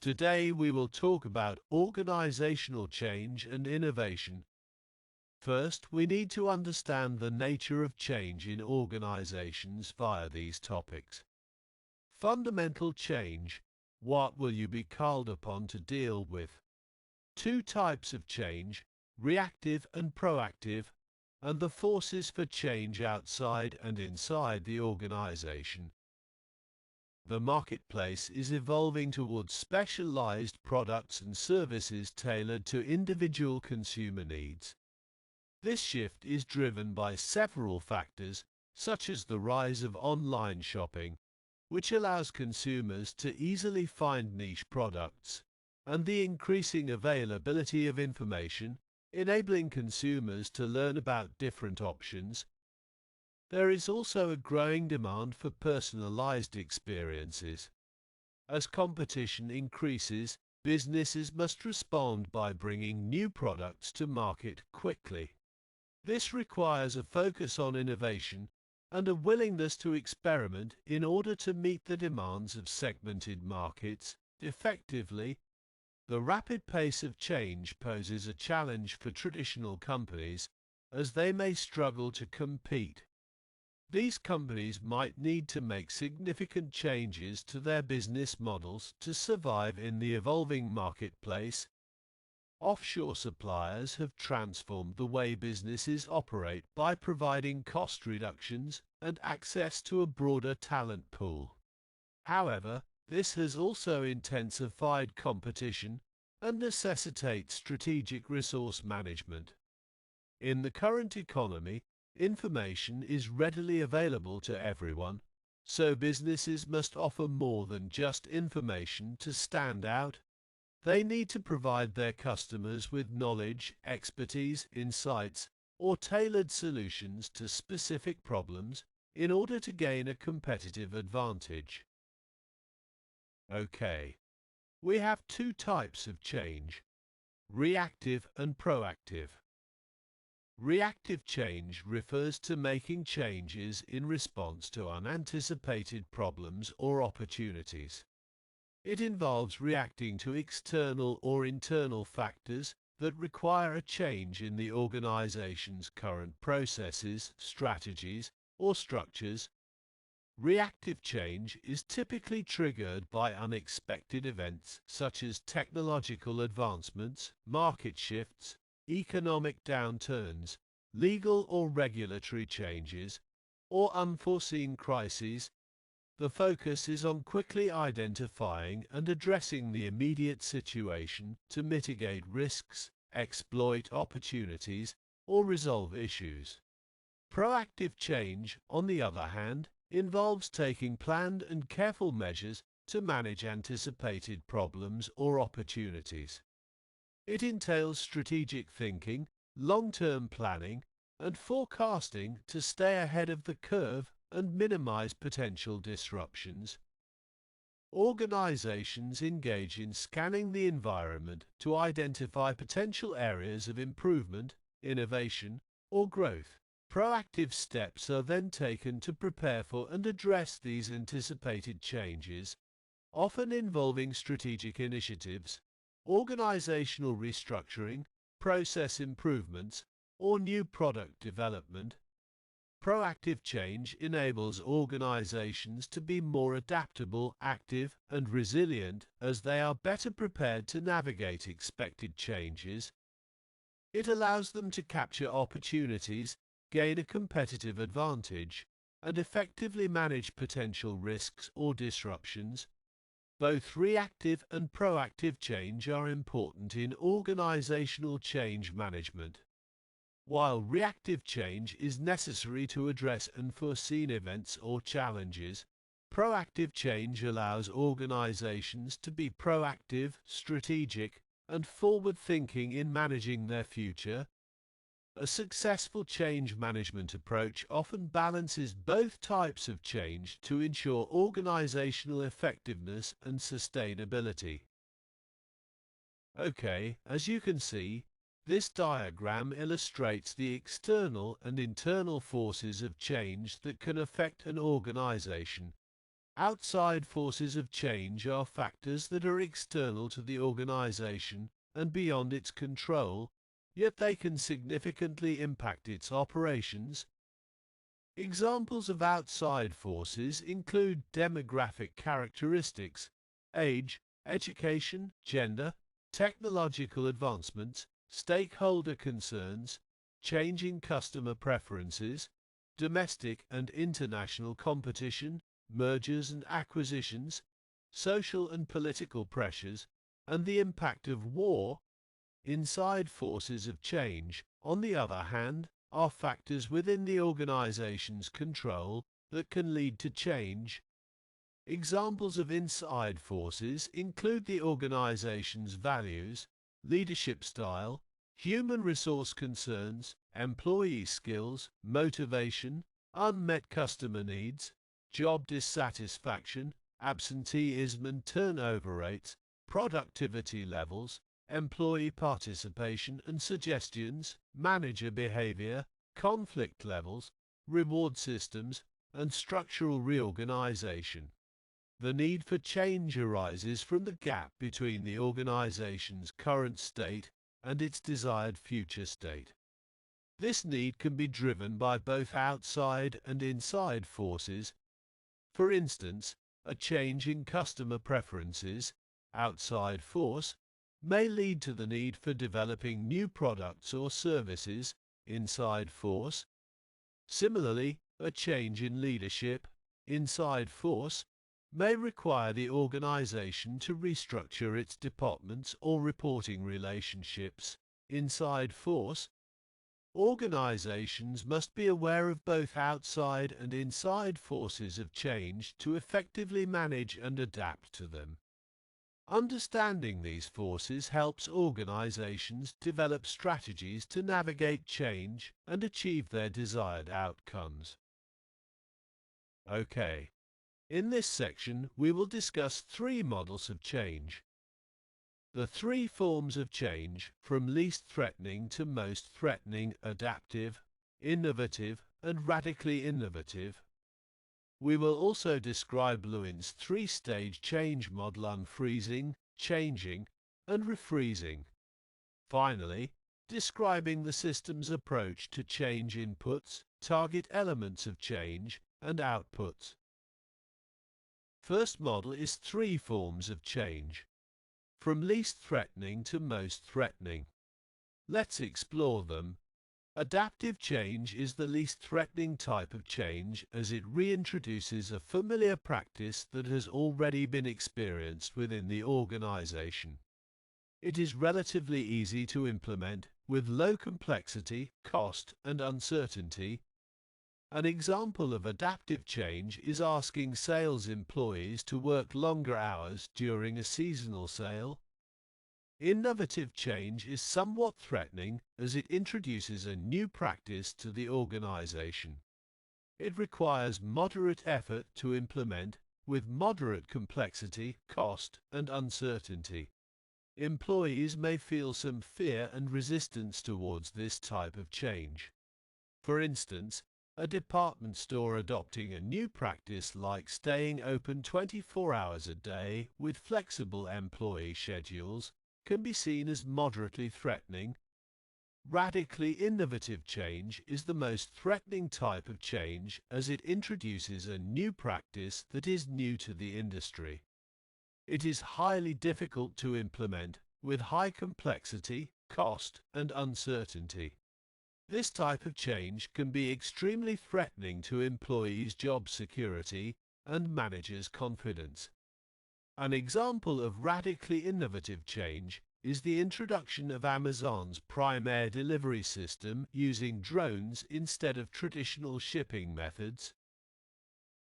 Today we will talk about organizational change and innovation. First, we need to understand the nature of change in organizations via these topics. Fundamental change. What will you be called upon to deal with? Two types of change, reactive and proactive, and the forces for change outside and inside the organization. The marketplace is evolving towards specialized products and services tailored to individual consumer needs. This shift is driven by several factors, such as the rise of online shopping, which allows consumers to easily find niche products, and the increasing availability of information, enabling consumers to learn about different options. There is also a growing demand for personalized experiences. As competition increases, businesses must respond by bringing new products to market quickly. This requires a focus on innovation and a willingness to experiment in order to meet the demands of segmented markets effectively. The rapid pace of change poses a challenge for traditional companies, as they may struggle to compete. These companies might need to make significant changes to their business models to survive in the evolving marketplace. Offshore suppliers have transformed the way businesses operate by providing cost reductions and access to a broader talent pool. However, this has also intensified competition and necessitates strategic resource management. In the current economy, information is readily available to everyone, so businesses must offer more than just information to stand out. They need to provide their customers with knowledge, expertise, insights, or tailored solutions to specific problems in order to gain a competitive advantage. Okay, we have two types of change, reactive and proactive. Reactive change refers to making changes in response to unanticipated problems or opportunities. It involves reacting to external or internal factors that require a change in the organization's current processes, strategies, or structures. Reactive change is typically triggered by unexpected events such as technological advancements, market shifts, economic downturns, legal or regulatory changes, or unforeseen crises. The focus is on quickly identifying and addressing the immediate situation to mitigate risks, exploit opportunities, or resolve issues. Proactive change, on the other hand, involves taking planned and careful measures to manage anticipated problems or opportunities. It entails strategic thinking, long-term planning, and forecasting to stay ahead of the curve and minimize potential disruptions. Organizations engage in scanning the environment to identify potential areas of improvement, innovation, or growth. Proactive steps are then taken to prepare for and address these anticipated changes, often involving strategic initiatives, organizational restructuring, process improvements, or new product development. Proactive change enables organizations to be more adaptable, active, and resilient as they are better prepared to navigate expected changes. It allows them to capture opportunities, gain a competitive advantage, and effectively manage potential risks or disruptions. Both reactive and proactive change are important in organizational change management. While reactive change is necessary to address unforeseen events or challenges, proactive change allows organizations to be proactive, strategic, and forward-thinking in managing their future. A successful change management approach often balances both types of change to ensure organizational effectiveness and sustainability. Okay, as you can see, this diagram illustrates the external and internal forces of change that can affect an organization Outside forces of change are factors that are external to the organization and beyond its control, yet they can significantly impact its operations. Examples of outside forces include demographic characteristics, age, education, gender, technological advancements, stakeholder concerns, changing customer preferences, domestic and international competition, mergers and acquisitions, social and political pressures, and the impact of war. Inside forces of change, on the other hand, are factors within the organization's control that can lead to change. Examples of inside forces include the organization's values, leadership style, human resource concerns, employee skills, motivation, unmet customer needs, job dissatisfaction, absenteeism and turnover rates, productivity levels, employee participation and suggestions, manager behavior, conflict levels, reward systems, and structural reorganization. The need for change arises from the gap between the organization's current state and its desired future state. This need can be driven by both outside and inside forces. For instance, a change in customer preferences, outside force, may lead to the need for developing new products or services, inside force. Similarly, a change in leadership, inside force, may require the organization to restructure its departments or reporting relationships, inside force. Organizations must be aware of both outside and inside forces of change to effectively manage and adapt to them. Understanding these forces helps organizations develop strategies to navigate change and achieve their desired outcomes. Okay, in this section we will discuss three models of change. The three forms of change, from least threatening to most threatening: adaptive, innovative, and radically innovative. We will also describe Lewin's three-stage change model: unfreezing, changing, and refreezing. Finally, describing the system's approach to change inputs, target elements of change, and outputs. First model is three forms of change, from least threatening to most threatening. Let's explore them. Adaptive change is the least threatening type of change, as it reintroduces a familiar practice that has already been experienced within the organization. It is relatively easy to implement, with low complexity, cost, and uncertainty. An example of adaptive change is asking sales employees to work longer hours during a seasonal sale. Innovative change is somewhat threatening, as it introduces a new practice to the organization. It requires moderate effort to implement, with moderate complexity, cost, and uncertainty. Employees may feel some fear and resistance towards this type of change. For instance, a department store adopting a new practice like staying open 24 hours a day with flexible employee schedules can be seen as moderately threatening. Radically innovative change is the most threatening type of change, as it introduces a new practice that is new to the industry. It is highly difficult to implement, with high complexity, cost, and uncertainty. This type of change can be extremely threatening to employees' job security and managers' confidence. An example of radically innovative change is the introduction of Amazon's Prime Air delivery system using drones instead of traditional shipping methods.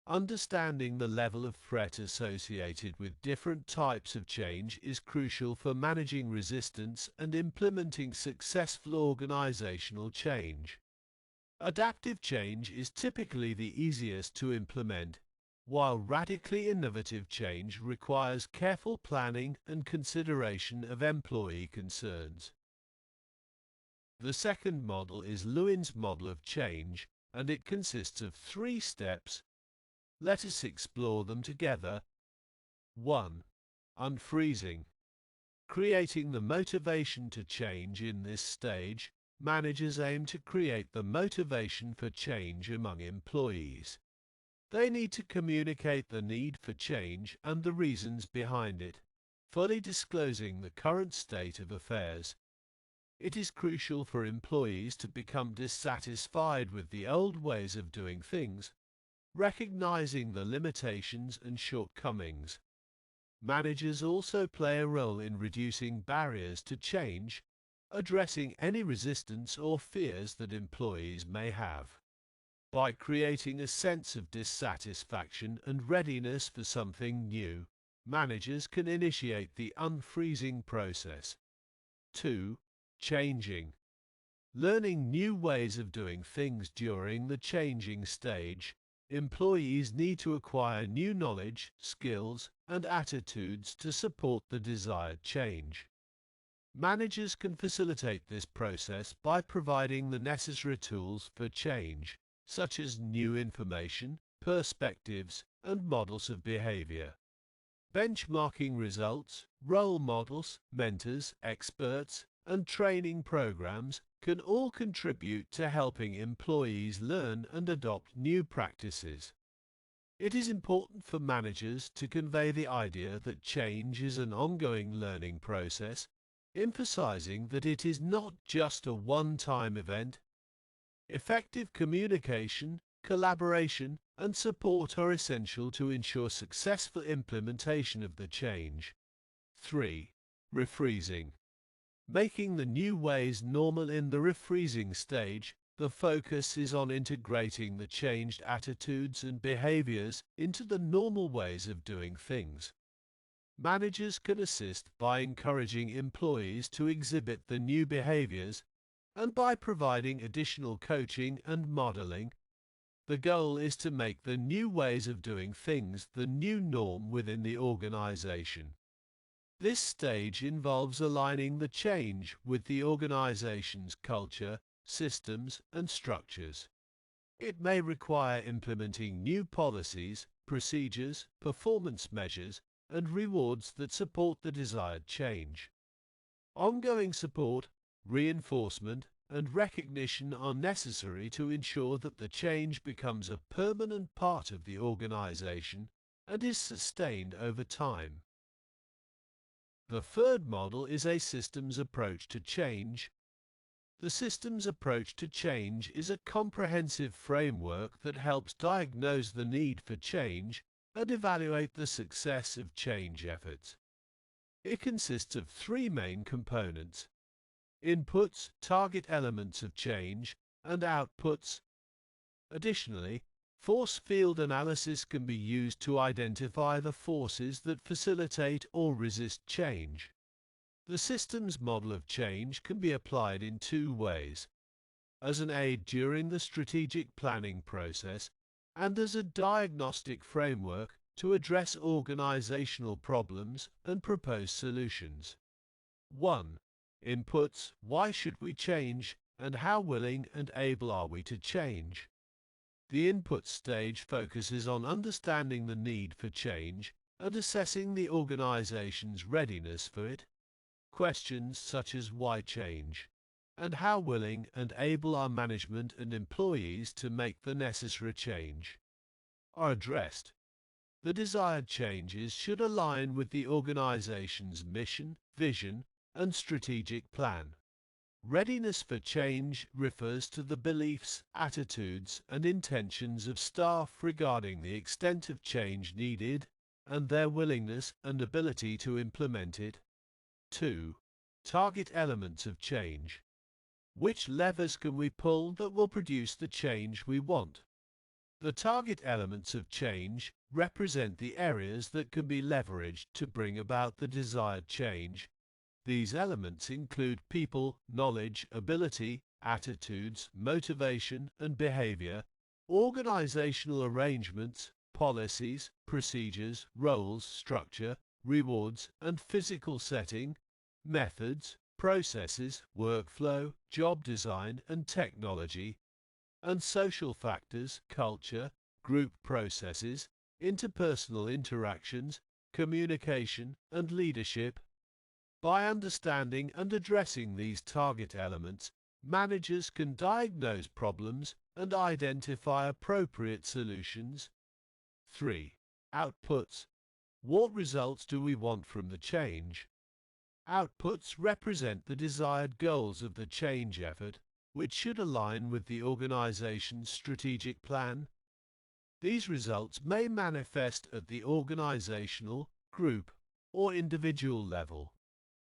Understanding the level of threat associated with different types of change is crucial for managing resistance and implementing successful organizational change. Adaptive change is typically the easiest to implement, while radically innovative change requires careful planning and consideration of employee concerns. The second model is Lewin's model of change, and it consists of three steps. Let us explore them together. 1. Unfreezing. Creating the motivation to change. In this stage, managers aim to create the motivation for change among employees. They need to communicate the need for change and the reasons behind it, fully disclosing the current state of affairs. It is crucial for employees to become dissatisfied with the old ways of doing things, recognizing the limitations and shortcomings. Managers also play a role in reducing barriers to change, addressing any resistance or fears that employees may have. By creating a sense of dissatisfaction and readiness for something new, managers can initiate the unfreezing process. 2. Changing. Learning new ways of doing things. During the changing stage, employees need to acquire new knowledge, skills, and attitudes to support the desired change. Managers can facilitate this process by providing the necessary tools for change, such as new information, perspectives, and models of behavior. Benchmarking results, role models, mentors, experts, and training programs can all contribute to helping employees learn and adopt new practices. It is important for managers to convey the idea that change is an ongoing learning process, emphasizing that it is not just a one-time event. Effective communication, collaboration, and support are essential to ensure successful implementation of the change. 3. Refreezing. Making the new ways normal. In the refreezing stage, the focus is on integrating the changed attitudes and behaviors into the normal ways of doing things. Managers can assist by encouraging employees to exhibit the new behaviors and by providing additional coaching and modeling. The goal is to make the new ways of doing things the new norm within the organization. This stage involves aligning the change with the organization's culture, systems, and structures. It may require implementing new policies, procedures, performance measures, and rewards that support the desired change. Ongoing support, reinforcement, and recognition are necessary to ensure that the change becomes a permanent part of the organization and is sustained over time. The third model is a systems approach to change. The systems approach to change is a comprehensive framework that helps diagnose the need for change and evaluate the success of change efforts. It consists of three main components: inputs, target elements of change, and outputs. Additionally, force field analysis can be used to identify the forces that facilitate or resist change. The systems model of change can be applied in two ways: as an aid during the strategic planning process and as a diagnostic framework to address organizational problems and propose solutions. 1. Inputs. Why should we change, and how willing and able are we to change? The input stage focuses on understanding the need for change and assessing the organization's readiness for it. Questions such as why change and how willing and able are management and employees to make the necessary change are addressed. The desired changes should align with the organization's mission, vision, and strategic plan. Readiness for change refers to the beliefs, attitudes, and intentions of staff regarding the extent of change needed and their willingness and ability to implement it. 2. Target elements of change. Which levers can we pull that will produce the change we want? The target elements of change represent the areas that can be leveraged to bring about the desired change. These elements include people, knowledge, ability, attitudes, motivation, and behavior, organizational arrangements, policies, procedures, roles, structure, rewards, and physical setting, methods, processes, workflow, job design, and technology, and social factors, culture, group processes, interpersonal interactions, communication, and leadership. By understanding and addressing these target elements, managers can diagnose problems and identify appropriate solutions. 3. Outputs. What results do we want from the change? Outputs represent the desired goals of the change effort, which should align with the organization's strategic plan. These results may manifest at the organizational, group, or individual level.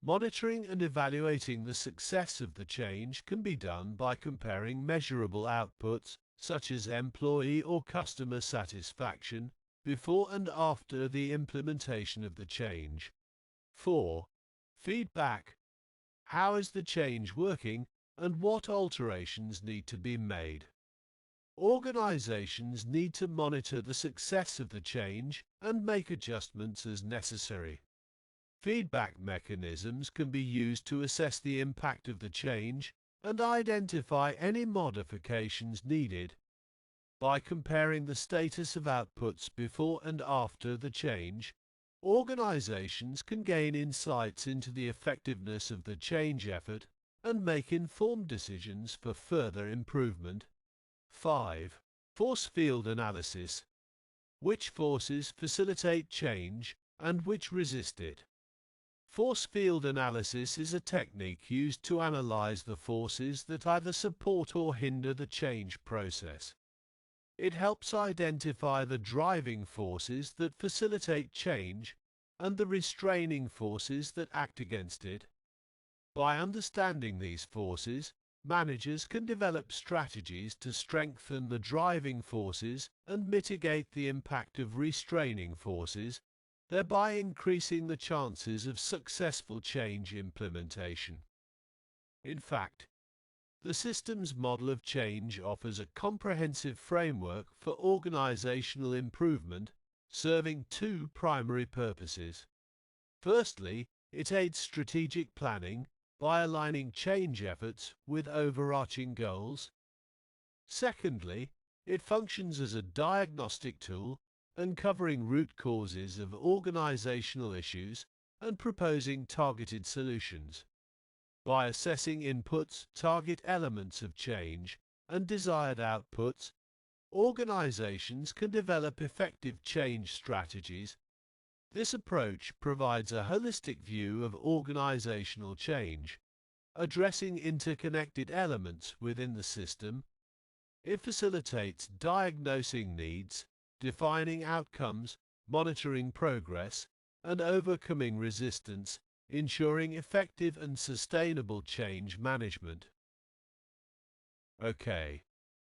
Monitoring and evaluating the success of the change can be done by comparing measurable outputs, such as employee or customer satisfaction, before and after the implementation of the change. 4. Feedback. How is the change working, and what alterations need to be made? Organizations need to monitor the success of the change and make adjustments as necessary. Feedback mechanisms can be used to assess the impact of the change and identify any modifications needed. By comparing the status of outputs before and after the change, organizations can gain insights into the effectiveness of the change effort and make informed decisions for further improvement. 5. Force field analysis. Which forces facilitate change and which resist it? Force field analysis is a technique used to analyze the forces that either support or hinder the change process. It helps identify the driving forces that facilitate change and the restraining forces that act against it. By understanding these forces, managers can develop strategies to strengthen the driving forces and mitigate the impact of restraining forces, thereby increasing the chances of successful change implementation. In fact, the systems model of change offers a comprehensive framework for organizational improvement, serving two primary purposes. Firstly, it aids strategic planning by aligning change efforts with overarching goals. Secondly, it functions as a diagnostic tool, uncovering root causes of organizational issues and proposing targeted solutions. By assessing inputs, target elements of change, and desired outputs, organizations can develop effective change strategies. This approach provides a holistic view of organizational change, addressing interconnected elements within the system. It facilitates diagnosing needs, defining outcomes, monitoring progress, and overcoming resistance, ensuring effective and sustainable change management. Okay,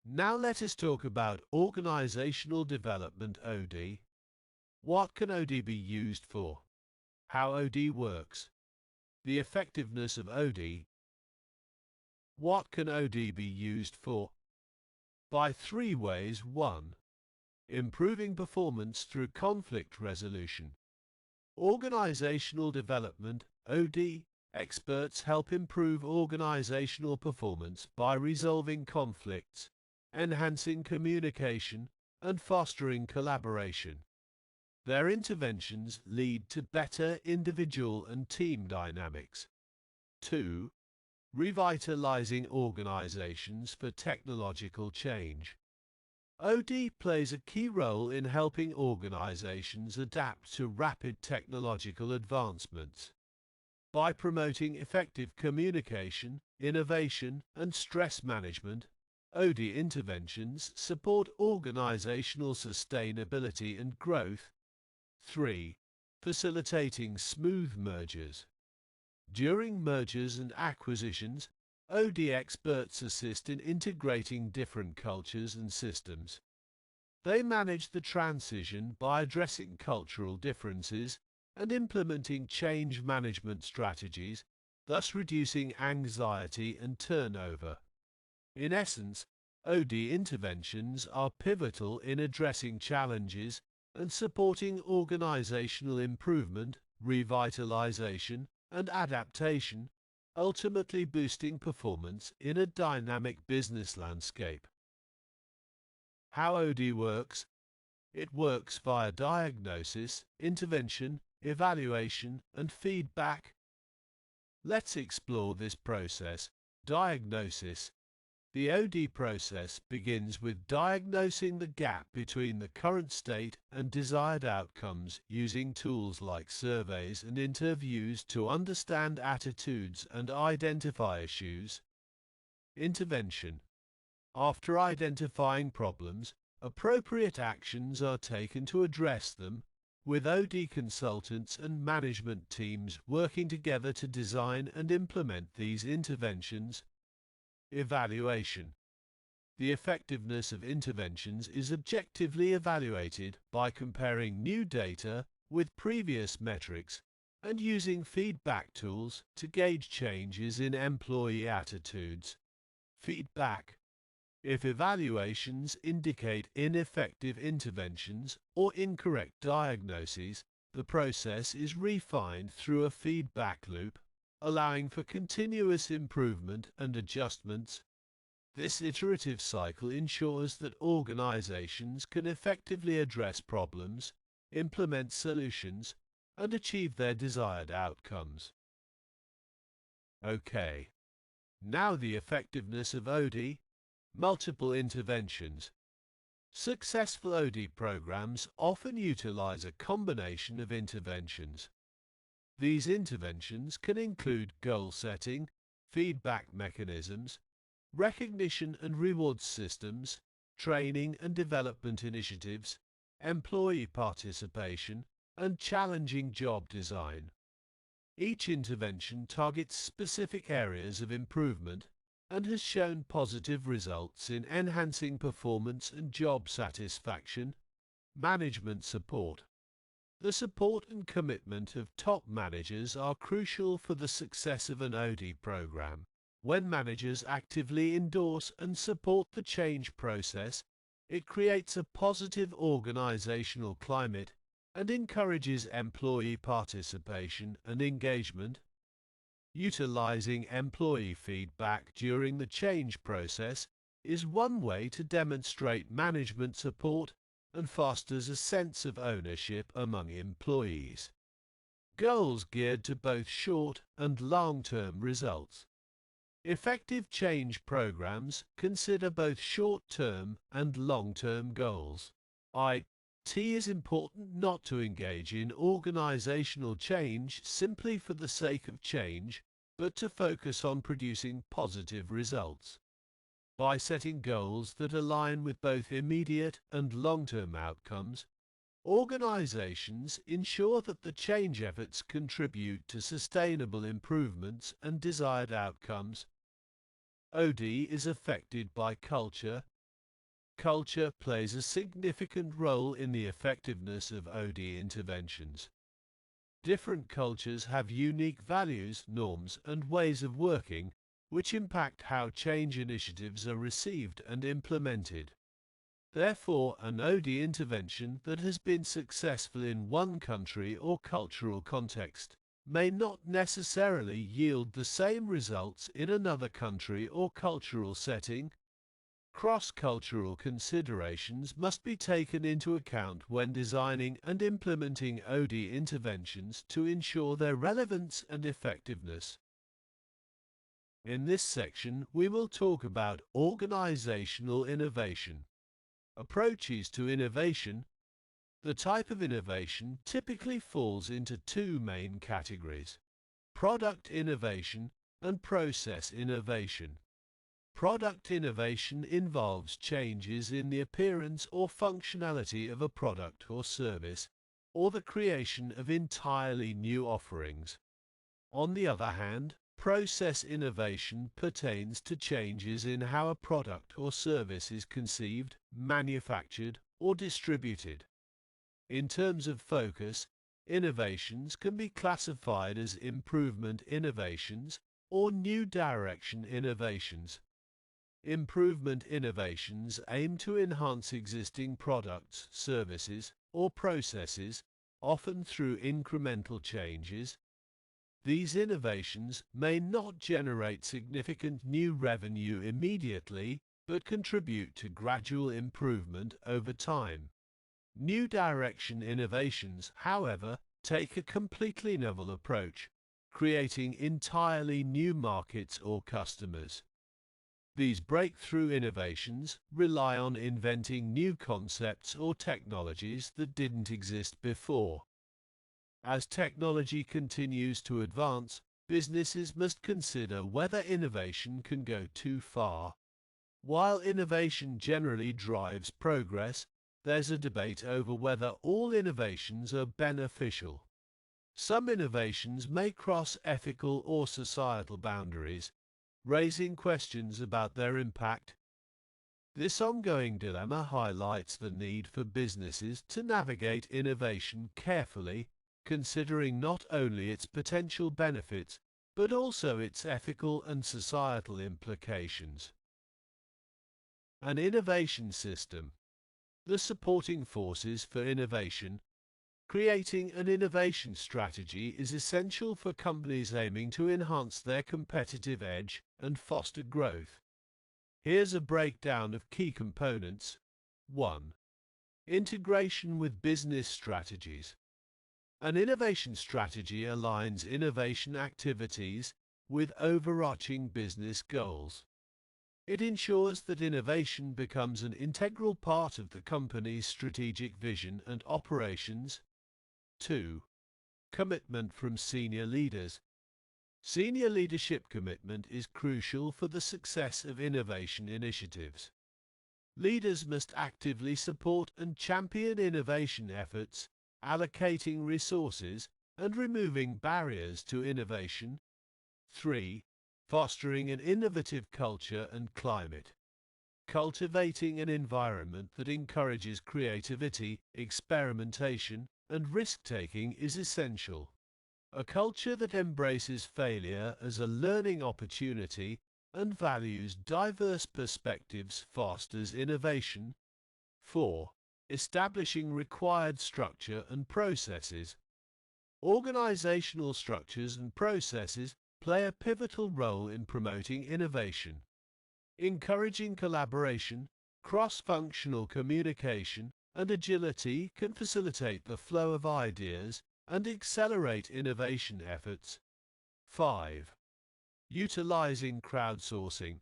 now let us talk about organizational development (OD). What can OD be used for? How OD works? The effectiveness of OD. What can OD be used for? By 3 ways. 1. Improving performance through conflict resolution. Organizational development (OD) experts help improve organizational performance by resolving conflicts, enhancing communication, and fostering collaboration. Their interventions lead to better individual and team dynamics. 2. Revitalizing organizations for technological change. OD plays a key role in helping organizations adapt to rapid technological advancements. By promoting effective communication, innovation, and stress management, OD interventions support organizational sustainability and growth. 3. Facilitating smooth mergers. During mergers and acquisitions, OD experts assist in integrating different cultures and systems. They manage the transition by addressing cultural differences and implementing change management strategies, thus reducing anxiety and turnover. In essence, OD interventions are pivotal in addressing challenges and supporting organizational improvement, revitalization, and adaptation, ultimately boosting performance in a dynamic business landscape. How OD works? It works via diagnosis, intervention, evaluation, and feedback. Let's explore this process. Diagnosis. The OD process begins with diagnosing the gap between the current state and desired outcomes using tools like surveys and interviews to understand attitudes and identify issues. Intervention. After identifying problems, appropriate actions are taken to address them, with OD consultants and management teams working together to design and implement these interventions. Evaluation. The effectiveness of interventions is objectively evaluated by comparing new data with previous metrics and using feedback tools to gauge changes in employee attitudes. Feedback. If evaluations indicate ineffective interventions or incorrect diagnoses, the process is refined through a feedback loop, allowing for continuous improvement and adjustments. This iterative cycle ensures that organizations can effectively address problems, implement solutions, and achieve their desired outcomes. Okay, now the effectiveness of OD. Multiple interventions. Successful OD programs often utilize a combination of interventions. These interventions can include goal setting, feedback mechanisms, recognition and reward systems, training and development initiatives, employee participation, and challenging job design. Each intervention targets specific areas of improvement and has shown positive results in enhancing performance and job satisfaction. Management support. The support and commitment of top managers are crucial for the success of an OD program. When managers actively endorse and support the change process, it creates a positive organizational climate and encourages employee participation and engagement. Utilizing employee feedback during the change process is one way to demonstrate management support and fosters a sense of ownership among employees. Goals geared to both short and long-term results. Effective change programs consider both short-term and long-term goals. It is important not to engage in organizational change simply for the sake of change, but to focus on producing positive results. By setting goals that align with both immediate and long-term outcomes, organizations ensure that the change efforts contribute to sustainable improvements and desired outcomes. OD is affected by culture. Culture plays a significant role in the effectiveness of OD interventions. Different cultures have unique values, norms, and ways of working, which impact how change initiatives are received and implemented. Therefore, an OD intervention that has been successful in one country or cultural context may not necessarily yield the same results in another country or cultural setting. Cross-cultural considerations must be taken into account when designing and implementing OD interventions to ensure their relevance and effectiveness. In this section, we will talk about organizational innovation. Approaches to innovation. The type of innovation typically falls into two main categories: product innovation and process innovation. Product innovation involves changes in the appearance or functionality of a product or service, or the creation of entirely new offerings. On the other hand, process innovation pertains to changes in how a product or service is conceived, manufactured, or distributed. In terms of focus, innovations can be classified as improvement innovations or new direction innovations. Improvement innovations aim to enhance existing products, services, or processes, often through incremental changes. These innovations may not generate significant new revenue immediately, but contribute to gradual improvement over time. New direction innovations, however, take a completely novel approach, creating entirely new markets or customers. These breakthrough innovations rely on inventing new concepts or technologies that didn't exist before. As technology continues to advance, businesses must consider whether innovation can go too far. While innovation generally drives progress, there's a debate over whether all innovations are beneficial. Some innovations may cross ethical or societal boundaries, raising questions about their impact. This ongoing dilemma highlights the need for businesses to navigate innovation carefully, considering not only its potential benefits, but also its ethical and societal implications. An innovation system. The supporting forces for innovation. Creating an innovation strategy is essential for companies aiming to enhance their competitive edge and foster growth. Here's a breakdown of key components. 1. Integration with business strategies. An innovation strategy aligns innovation activities with overarching business goals. It ensures that innovation becomes an integral part of the company's strategic vision and operations. 2. Commitment from senior leaders. Senior leadership commitment is crucial for the success of innovation initiatives. Leaders must actively support and champion innovation efforts, allocating resources and removing barriers to innovation. 3. Fostering an innovative culture and climate. Cultivating an environment that encourages creativity, experimentation, and risk-taking is essential. A culture that embraces failure as a learning opportunity and values diverse perspectives fosters innovation. 4. Establishing required structure and processes. Organizational structures and processes play a pivotal role in promoting innovation. Encouraging collaboration, cross-functional communication, and agility can facilitate the flow of ideas and accelerate innovation efforts. 5. Utilizing crowdsourcing.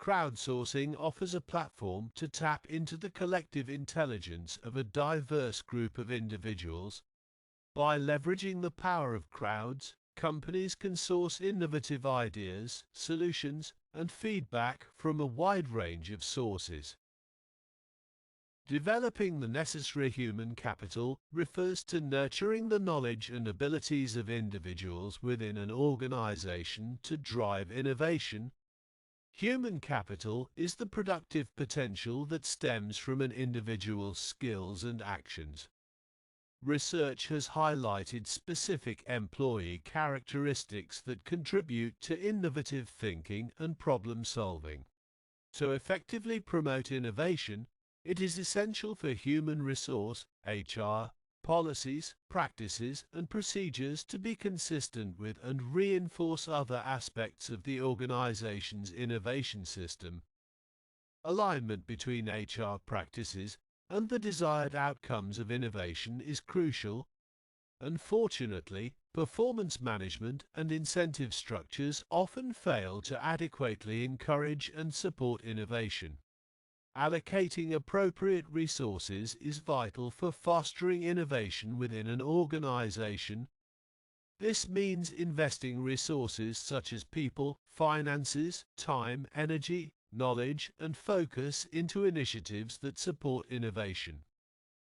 Crowdsourcing offers a platform to tap into the collective intelligence of a diverse group of individuals. By leveraging the power of crowds, companies can source innovative ideas, solutions, and feedback from a wide range of sources. Developing the necessary human capital refers to nurturing the knowledge and abilities of individuals within an organization to drive innovation. Human capital is the productive potential that stems from an individual's skills and actions. Research has highlighted specific employee characteristics that contribute to innovative thinking and problem solving. To effectively promote innovation, it is essential for human resource (HR) policies, practices, and procedures to be consistent with and reinforce other aspects of the organization's innovation system. Alignment between HR practices and the desired outcomes of innovation is crucial. Unfortunately, performance management and incentive structures often fail to adequately encourage and support innovation. Allocating appropriate resources is vital for fostering innovation within an organization. This means investing resources such as people, finances, time, energy, knowledge, and focus into initiatives that support innovation.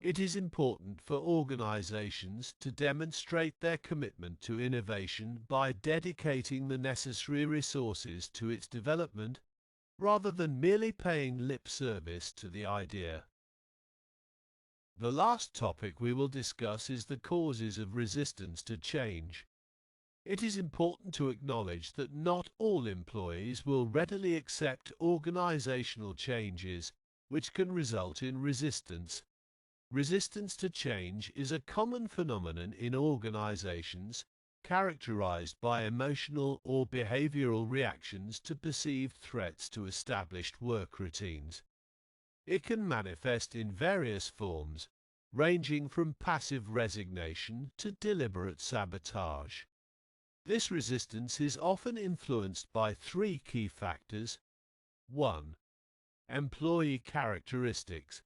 It is important for organizations to demonstrate their commitment to innovation by dedicating the necessary resources to its development, rather than merely paying lip service to the idea. The last topic we will discuss is the causes of resistance to change. It is important to acknowledge that not all employees will readily accept organizational changes, which can result in resistance. Resistance to change is a common phenomenon in organizations, characterized by emotional or behavioral reactions to perceived threats to established work routines. It can manifest in various forms, ranging from passive resignation to deliberate sabotage. This resistance is often influenced by three key factors. 1. Employee characteristics.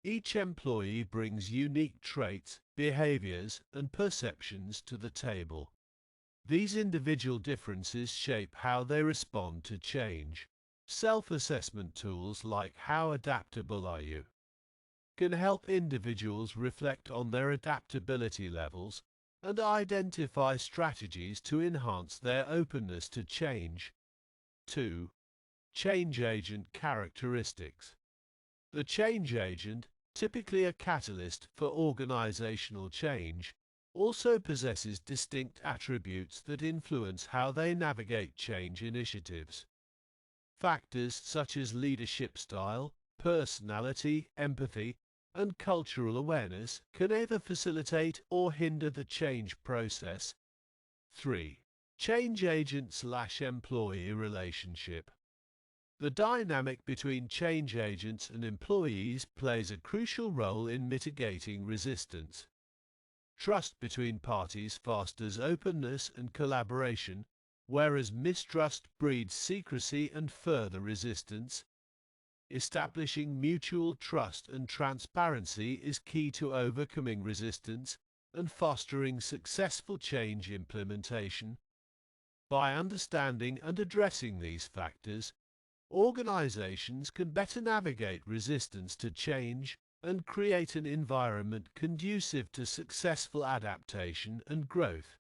Each employee brings unique traits, behaviors, and perceptions to the table. These individual differences shape how they respond to change. Self-assessment tools like "How adaptable are you?" can help individuals reflect on their adaptability levels and identify strategies to enhance their openness to change. 2. Change agent characteristics. The change agent, typically a catalyst for organizational change, also possesses distinct attributes that influence how they navigate change initiatives. Factors such as leadership style, personality, empathy, and cultural awareness can either facilitate or hinder the change process. 3. Change agent/employee relationship. The dynamic between change agents and employees plays a crucial role in mitigating resistance. Trust between parties fosters openness and collaboration, whereas mistrust breeds secrecy and further resistance. Establishing mutual trust and transparency is key to overcoming resistance and fostering successful change implementation. By understanding and addressing these factors, organizations can better navigate resistance to change and create an environment conducive to successful adaptation and growth.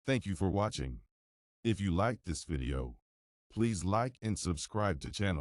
Thank you for watching. If you liked this video, please like and subscribe to channel.